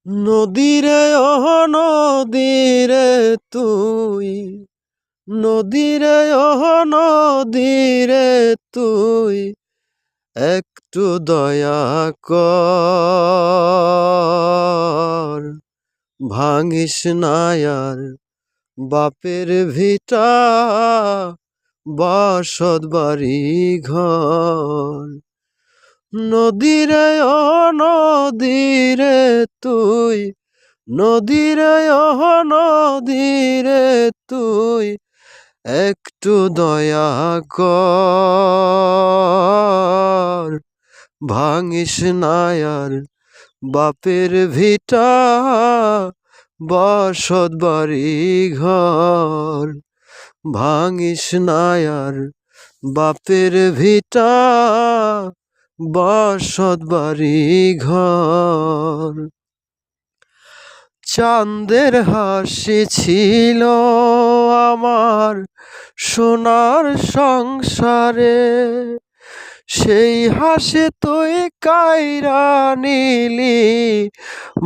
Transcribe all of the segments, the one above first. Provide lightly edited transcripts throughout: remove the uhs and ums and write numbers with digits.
নদীরে ও নদীরে তুই, নদীরে ও নদীরে তুই একটু দয়া কর। ভাঙিস না আর বাপের ভিটা, বসত বাড়ি ঘর। নদীরে ও নদীরে তুই, নদীরে ও নদীরে তুই একটু দয়া কর। ভাঙিস না আর বাপের ভিটা, বসত বাড়ি ঘর। ভাঙিস না আর বাপের ভিটা, বসত বাড়ি ঘর। চাঁদের হাসি ছিল আমার সোনার সংসারে, সেই হাসি তুই কাইরা নিলি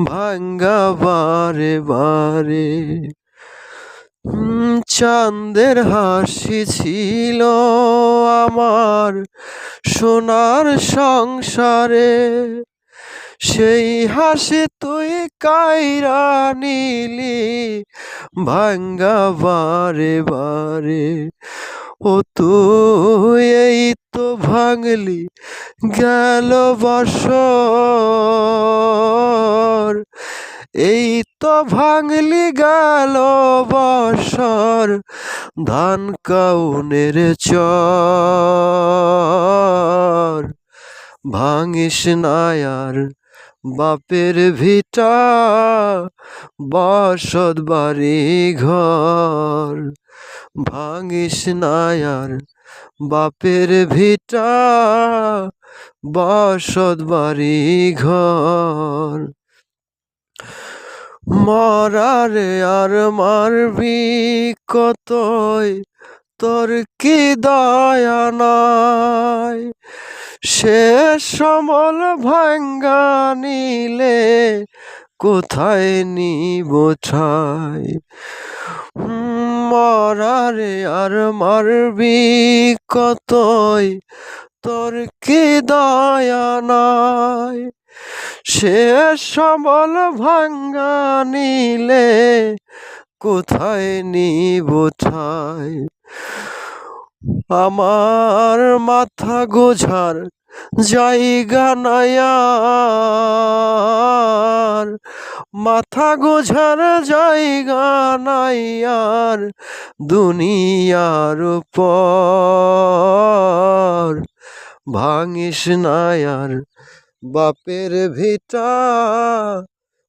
ভাঙ্গা বারে বারে। চাঁদের হাসি ছিল আমার সোনার সংসারে, সেই হাসি তুই কাইরা নিলি ভাঙ্গা বারে বারে। ও তুই এই তো ভাঙলি গেল বছর, এই তো ভাঙলি গেল বছর ধান কাউনের চর। ভাঙিস না আর বাপের ভিটা, বসত বাড়ি ঘর। ভাঙিস না আর বাপের ভিটা, বসত বাড়ি ঘর। মরারে আর মারবি কতই, তোর কি দয়া নাই? শেষ সমল ভাঙ্গা নিলে কোথায় নিব ঠাই? মরারে আর মারবি কতই, তোর কি দয়া নাই? শেষ সমল ভাঙ্গা নিলে কোথায় নিব ঠাই? আমার মাথা গোঝার জায়গা নাই আর, মাথা গোঝার জায়গা নাই আর দুনিয়ার উপর। ভাঙিস না আর বাপের ভিটা,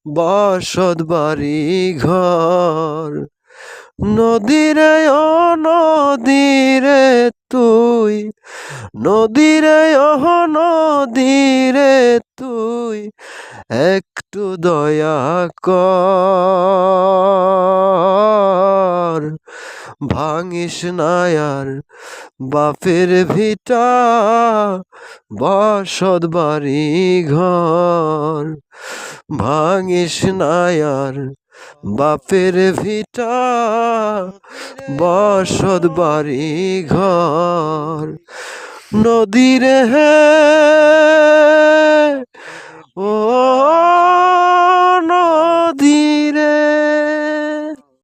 বসত বাড়ি ঘর। নদীরে ও নদীরে তুই, নদীরে ও নদীরে তুই একটু দয়া কর। ভাঙিস না আর বাপের ভিটা, বসত বাড়ি ঘর। ভাঙিস না আর বাপের ভিটা, বসত বাড়ি ঘর। নদীরে হে ও নদীরে